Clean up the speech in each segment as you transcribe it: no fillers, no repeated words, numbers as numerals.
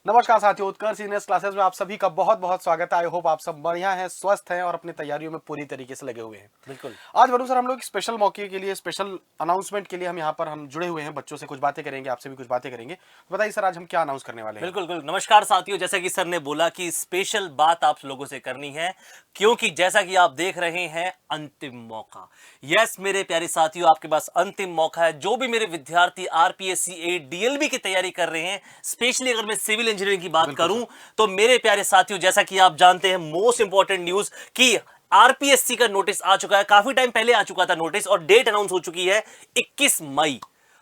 नमस्कार साथियों, उत्कर्ष seniors classes में आप सभी का बहुत बहुत स्वागत है। आई होप आप सब बढ़िया हैं, स्वस्थ हैं और अपनी तैयारियों में पूरी तरीके से लगे हुए हैं। बिल्कुल। आज वरुण सर, हम लोग स्पेशल मौके के लिए, स्पेशल अनाउंसमेंट के लिए हम यहाँ पर जुड़े हुए हैं। बच्चों से कुछ बातें करेंगे, आपसे भी कुछ बातें करेंगे। तो बताइए सर, आज हम क्या अनाउंस करने वाले हैं? बिल्कुल बिल्कुल। नमस्कार साथियों, जैसा कि सर ने बोला कि स्पेशल बात आप लोगों से करनी है, क्योंकि जैसा कि आप देख रहे हैं अंतिम मौका। यस मेरे प्यारे साथियों, आपके पास अंतिम मौका है। जो भी मेरे विद्यार्थी आरपीएससी डीएलबी की तैयारी कर रहे हैं, स्पेशली अगर मैं सिविल इंजीनियरिंग की बात करूं, तो मेरे प्यारे साथियों, जैसा कि आप जानते हैं, मोस्ट इंपॉर्टेंट न्यूज कि आरपीएससी का नोटिस आ चुका है। काफी टाइम पहले आ चुका था नोटिस और डेट अनाउंस हो चुकी है 21 मई।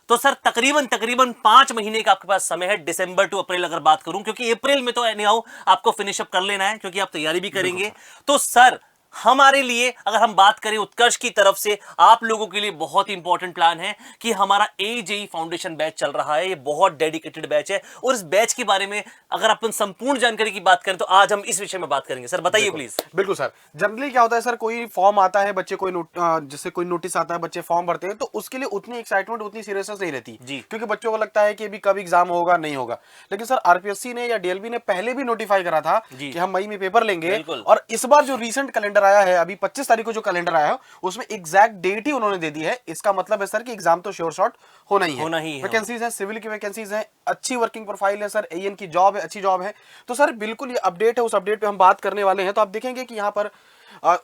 तो सर तकरीबन 5 महीने का आपके पास समय है, दिसंबर टू अप्रैल अगर बात करूं, क्योंकि अप्रैल में तो एनी हाउ आपको फिनिश अप कर लेना है, क्योंकि आप तैयारी भी करेंगे। तो सर हमारे लिए अगर हम बात करें उत्कर्ष की तरफ से, आप लोगों के लिए बहुत ही इंपॉर्टेंट प्लान है कि हमारा एजेई फाउंडेशन बैच चल रहा है। ये बहुत डेडिकेटेड बैच है और इस बैच के बारे में अगर अपन संपूर्ण जानकारी की बात करें तो आज हम इस विषय में बात करेंगे। सर बताइए प्लीज। बिल्कुल सर। जनरली क्या होता है सर, कोई फॉर्म आता है, बच्चे जैसे कोई नोटिस आता है, बच्चे फॉर्म भरते हैं, तो उसके लिए उतनी एक्साइटमेंट, उतनी सीरियसनेस नहीं रहती जी। क्योंकि बच्चों को लगता है कि अभी कब एग्जाम होगा, नहीं होगा। लेकिन सर आरपीएससी ने या डीएलबी ने पहले भी नोटिफाई करा था कि हम मई में पेपर लेंगे। और इस बार जो रिसेंट कैलेंडर आया है, अभी 25 तारीख को जो कैलेंडर आया है, उसमें एग्जैक्ट डेट ही उन्होंने दे दी है। इसका मतलब है सर कि एग्जाम तो श्योर शॉट होना ही है। वैकेंसीज है, सिविल की वैकेंसीज है, अच्छी वर्किंग प्रोफाइल है सर, एएन की जॉब है, अच्छी जॉब है। तो सर बिल्कुल ये अपडेट है, उस अपडेट पे हम बात करने वाले हैं। तो आप देखेंगे कि यहाँ पर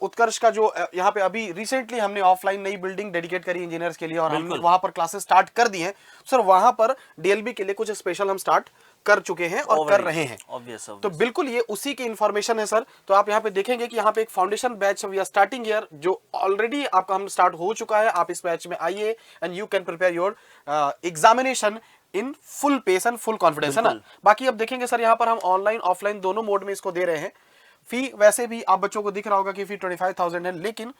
उत्कर्ष का जो यहाँ पे अभी रिसेंटली हमने ऑफलाइन नई बिल्डिंग डेडिकेट करी इंजीनियर्स के लिए और हम वहां पर क्लासेस स्टार्ट कर दी हैं। सर वहां पर डीएलबी के लिए कुछ स्पेशल हम स्टार्ट कर चुके हैं और कर रहे हैं। obvious. तो बिल्कुल ये उसी की इंफॉर्मेशन है सर। तो आप यहाँ पे देखेंगे कि यहाँ पे एक foundation batch we are starting here, जो ऑलरेडी आपका हम स्टार्ट हो चुका है। आप इस बैच में आइए and you can prepare your examination in full pace and full confidence, है ना। बाकी अब देखेंगे सर, यहाँ पर हम ऑनलाइन ऑफलाइन दोनों मोड में इसको दे रहे हैं। फी वैसे भी आप बच्चों को दिख रहा होगा कि फी 25,000 है, लेकिन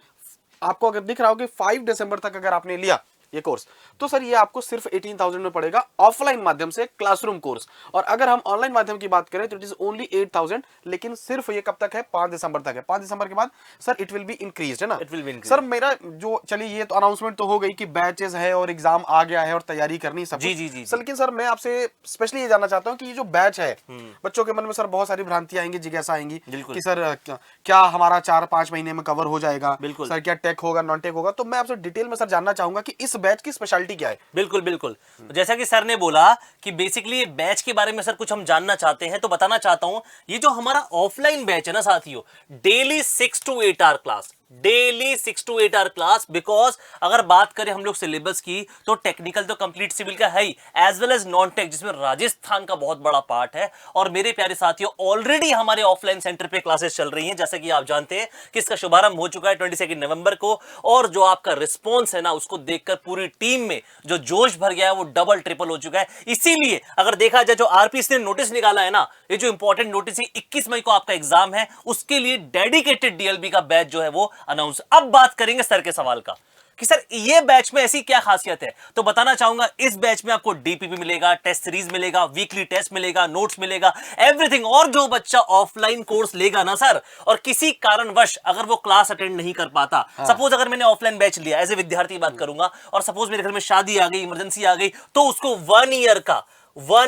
आपको अगर दिख रहा होगा 5 दिसंबर तक अगर आपने लिया ये कोर्स, तो सर ये आपको सिर्फ 18,000 में पड़ेगा, ऑफलाइन माध्यम से क्लासरूम कोर्स। और अगर हम ऑनलाइन माध्यम की बात करें तो इट इज ओनली 8,000, लेकिन सिर्फ ये कब तक है? 5 दिसंबर तक है। 5 दिसंबर के बाद sir it will be increased, है ना। सर मेरा जो, चलिए ये तो अनाउंसमेंट तो हो गई कि बैचेस है और एग्जाम आ गया है और तैयारी करनी सब। जी। लेकिन सर मैं आपसे स्पेशली ये जानना चाहता हूँ कि ये जो बैच है, बच्चों के मन में सर बहुत सारी भ्रांतियां आएंगी, जिज्ञासा आएंगी कि सर क्या हमारा 4-5 महीने में कवर हो जाएगा? सर क्या टेक होगा, नॉन टेक होगा? तो मैं आपसे डिटेल में सर जानना चाहूंगा कि इस बैच की स्पेशलिटी क्या है। बिल्कुल बिल्कुल। जैसा कि सर ने बोला कि बेसिकली बैच के बारे में सर कुछ हम जानना चाहते हैं, तो बताना चाहता हूं, ये जो हमारा ऑफलाइन बैच है ना साथियों, daily 6 to 8 hour class, daily 6 to 8 hour class. Because अगर बात करें हम लोग सिलेबस की, तो टेक्निकल तो कंप्लीट सिविल का है ही, as well as non tech, जिसमें राजस्थान का बहुत बड़ा पार्ट है। और मेरे प्यारे साथियों, ऑलरेडी हमारे ऑफलाइन सेंटर पे क्लासेस चल रही हैं, जैसा कि आप जानते हैं कि इसका शुभारंभ हो चुका है 22 नवंबर को। और जो आपका रिस्पॉन्स है ना, उसको देखकर पूरी टीम में जो जोश भर गया है वो डबल ट्रिपल हो चुका है। इसीलिए अगर देखा जाए, जो आरपीएससी ने नोटिस निकाला है ना, ये जो इंपॉर्टेंट नोटिस है, 21 मई को आपका एग्जाम है, उसके लिए डेडिकेटेड डीएलबी का बैच जो है वो अनाउंस। अब बात करेंगे सर के सवाल का कि सर ये बैच में ऐसी क्या खासियत है, तो बताना चाहूंगा, इस बैच में आपको डीपीपी मिलेगा, टेस्ट सीरीज मिलेगा, वीकली टेस्ट मिलेगा, नोट्स मिलेगा, एवरीथिंग। और जो बच्चा ऑफलाइन कोर्स लेगा ना सर, और किसी कारणवश अगर वो क्लास अटेंड नहीं कर पाता, सपोज अगर मैंने ऑफलाइन बैच लिया, एज ए विद्यार्थी बात करूंगा, और सपोज मेरे घर में शादी आ गई, इमरजेंसी आ गई, तो उसको 1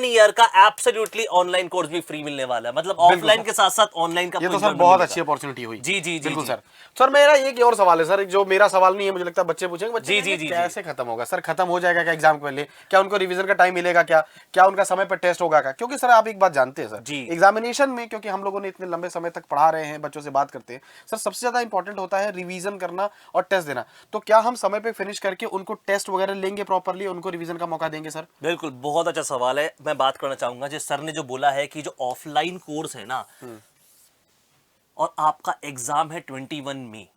ईयर का एब्सोल्युटली ऑनलाइन कोर्स भी फ्री मिलने वाला है। मतलब ऑफलाइन के साथ साथ ऑनलाइन का, ये तो सर बहुत अच्छी अपॉर्चुनिटी हुई। जी बिल्कुल सर। सर मेरा एक और सवाल है सर, जो मेरा सवाल नहीं है, मुझे लगता है बच्चे पूछेंगे, बच्चे कैसे खत्म होगा सर? खत्म हो जाएगा क्या एग्जाम के पहले? क्या उनको रिवीजन का टाइम मिलेगा? क्या उनका समय पर टेस्ट होगा क्या? क्योंकि सर आप एक बात जानते हैं सर, एग्जामिनेशन में, क्योंकि हम लोगों ने इतने लंबे समय तक पढ़ा रहे हैं, बच्चों से बात करते हैं सर, सबसे ज्यादा इंपॉर्टेंट होता है रिवीजन करना और टेस्ट देना। तो क्या हम समय पे फिनिश करके उनको टेस्ट वगैरह लेंगे प्रॉपरली, उनको रिवीजन का मौका देंगे सर? बिल्कुल, बहुत अच्छा सवाल है। मैं बात करना चाहूंगा, जिस सर ने जो बोला है कि जो ऑफलाइन कोर्स है ना, और आपका एग्जाम है 21 में,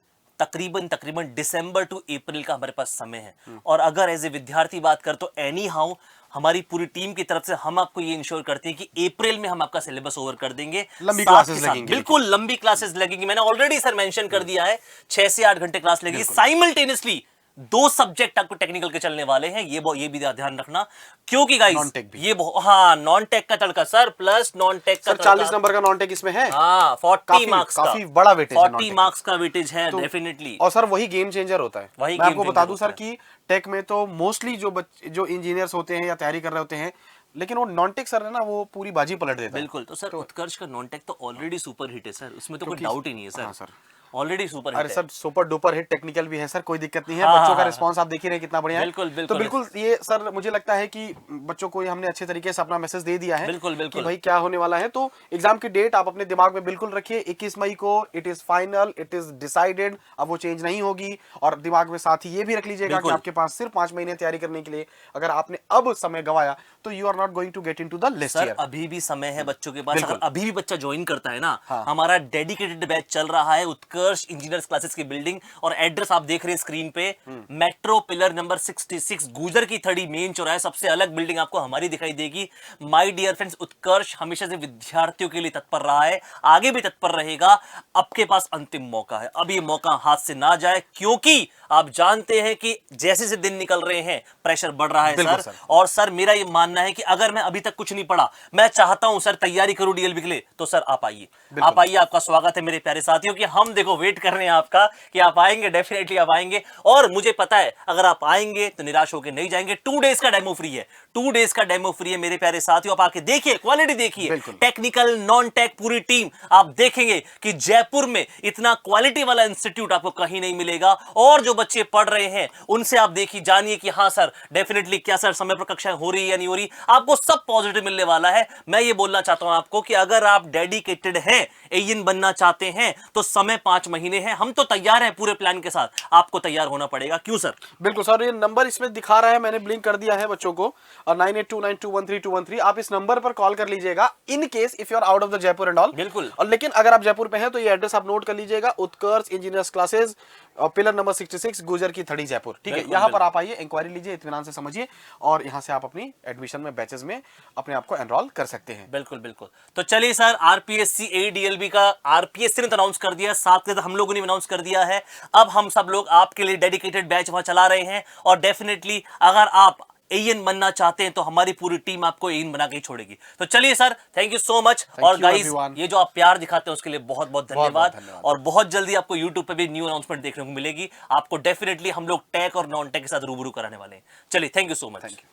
तकरीबन दिसंबर टू अप्रैल का हमारे पास समय है। और अगर एज ए विद्यार्थी बात कर, तो एनी हाउ हमारी पूरी टीम की तरफ से हम आपको ये इंश्योर करते हैं कि अप्रैल में हम आपका सिलेबस ओवर कर देंगे। लंबी क्लासेस लगेंगी, बिल्कुल लंबी क्लासेस लगेंगी। मैंने ऑलरेडी सर मेंशन कर दिया है, 6 से 8 घंटे क्लास लगेगी साइमल्टेनियसली। दो सब्जेक्ट आपको टेक्निकल के चलने वाले हैं, ये भी ध्यान रखना, क्योंकि गाइस Non-tech भी। ये हाँ नॉन टेक का तड़का सर, प्लस नॉन टेक का सर 40 नंबर का नॉन टेक इसमें है। हाँ 40 मार्क्स का, काफी बड़ा वेटेज है 40 मार्क्स का वेटेज है डेफिनेटली। और सर वही गेम चेंजर होता है। वही मैं आपको game बता changer दूं होता सर कि टेक में तो मोस्टली जो इंजीनियर्स होते हैं या तैयारी कर रहे होते हैं, लेकिन वो नॉन टेक सर है ना, वो पूरी बाजी पलट देता है। बिल्कुल, तो सर उत्कर्ष का नॉन टेक तो ऑलरेडी सुपर हिट है सर, उसमें तो कोई क्योंकि- डाउट ही नहीं है हाँ सर, सर। ऑलरेडी सुपर अरे हिट है। Sir super duper hit technical भी है सर, कोई दिक्कत नहीं है। हाँ, बच्चों का हाँ, रिस्पांस आप देख ही रहे हैं कितना बढ़िया है। बिल्कुल, तो बिल्कुल। बिल्कुल ये सर मुझे लगता है कि बच्चों को ये हमने अच्छे तरीके से अपना मैसेज दे दिया है बिल्कुल, कि बिल्कुल। भाई क्या होने वाला है। तो एग्जाम की डेट आप अपने दिमाग में बिल्कुल रखिए, 21 मई को it is final, it is decided, अब वो चेंज नहीं होगी। और दिमाग में साथ ही ये भी रख लीजिएगा कि बिल्कुल। आपके पास सिर्फ 5 महीने तैयारी करने के लिए, अगर आपने अब समय गवाया तो you are not going to get into the list sir here. अभी भी समय है बच्चों के पास, बिल्कुल। अगर अभी भी बच्चा ज्वाइन करता है ना, हाँ। हमारा डेडिकेटेड बैच चल रहा है उत्कर्ष इंजीनियर्स क्लासेस की बिल्डिंग, और एड्रेस आप देख रहे हैं स्क्रीन पे, मेट्रो पिलर नंबर 66 गुजर की थड़ी मेन चौराहे, सबसे अलग बिल्डिंग आपको हमारी दिखाई देगी। माय डियर फ्रेंड्स, उत्कर्ष हमेशा से विद्यार्थियों के लिए तत्पर रहा है, आगे भी तत्पर रहेगा। आपके पास अंतिम मौका है, अब ये मौका हाथ से ना जाए, क्योंकि आप जानते हैं कि जैसे से दिन निकल रहे हैं प्रेशर बढ़ रहा है बिल्कुल सर। सर। और सर मेरा ये मानना है कि अगर मैं अभी तक कुछ नहीं पढ़ा, मैं चाहता हूं सर तैयारी करूं डीएलबी के लिए, तो सर आप आइए, आप आइए, आपका स्वागत है मेरे प्यारे साथियों, कि हम देखो वेट कर रहे हैं आपका कि आप आएंगे, डेफिनेटली आप आएंगे। और मुझे पता है अगर आप आएंगे तो निराश होकर नहीं जाएंगे। 2 डेज का डेमो फ्री है, 2 डेज का डेमो फ्री है मेरे प्यारे साथियों, आप आके देखिए, क्वालिटी देखिए, बिल्कुल। टेक्निकल नॉन टेक पूरी टीम, आप देखेंगे कि जयपुर में इतना क्वालिटी वाला इंस्टीट्यूट आपको कहीं नहीं मिलेगा। और जो बच्चे पढ़ रहे हैं उनसे आप देखिए, जानिए कि हाँ सर डेफिनेटली, क्या सर समय पर कक्षाएं हो रही है या नहीं हो रही, आपको सब पॉजिटिव मिलने वाला है। मैं ये बोलना चाहता हूं आपको कि अगर आप डेडिकेटेड हैं, एइन बनना चाहते हैं, तो समय 5 महीने है, हम तो तैयार हैं पूरे प्लान के साथ, आपको तैयार होना पड़ेगा। क्यों सर? बिल्कुल सर, ये नंबर इसमें दिखा रहा है, मैंने ब्लिंक कर दिया है बच्चों को, और 9829213213, आप इस नंबर पर कॉल कर लीजिएगा in case if you are out of the Jaipur and all. बिल्कुल। और लेकिन अगर आप जयपुर पे हैं तो ये एड्रेस आप नोट कर लीजिएगा, उत्कर्ष इंजीनियर्स क्लासेस, पिलर नंबर 66 गुजर की थड़ी जयपुर, ठीक है। बिल्कुल, यहाँ पर आप आइए, इंक्वायरी लीजिए, इत्मीनान से समझिए, और यहाँ से आप अपनी एडमिशन में बैचेस में अपने आप को एनरोल कर सकते हैं। बिल्कुल बिल्कुल। तो चलिए सर, आरपीएससी एडीएलबी का आरपीएससी ने तो अनाउंस कर दिया, साथ में हम लोगों ने अनाउंस कर दिया है। अब हम सब लोग आपके लिए डेडिकेटेड बैच वहां चला रहे हैं, और डेफिनेटली अगर आप एएन बनना चाहते हैं तो हमारी पूरी टीम आपको एएन बना के ही छोड़ेगी। तो चलिए sir, thank you so much. और you गाइस, everyone। ये जो आप प्यार दिखाते हैं उसके लिए बहुत बहुत धन्यवाद। धन्यवाद। और बहुत जल्दी आपको यूट्यूब पे भी न्यू अनाउंसमेंट देखने को मिलेगी, आपको डेफिनेटली हम लोग टेक और नॉन टेक के साथ रूबरू कराने वाले हैं। चलिए, thank you so much. Thank you.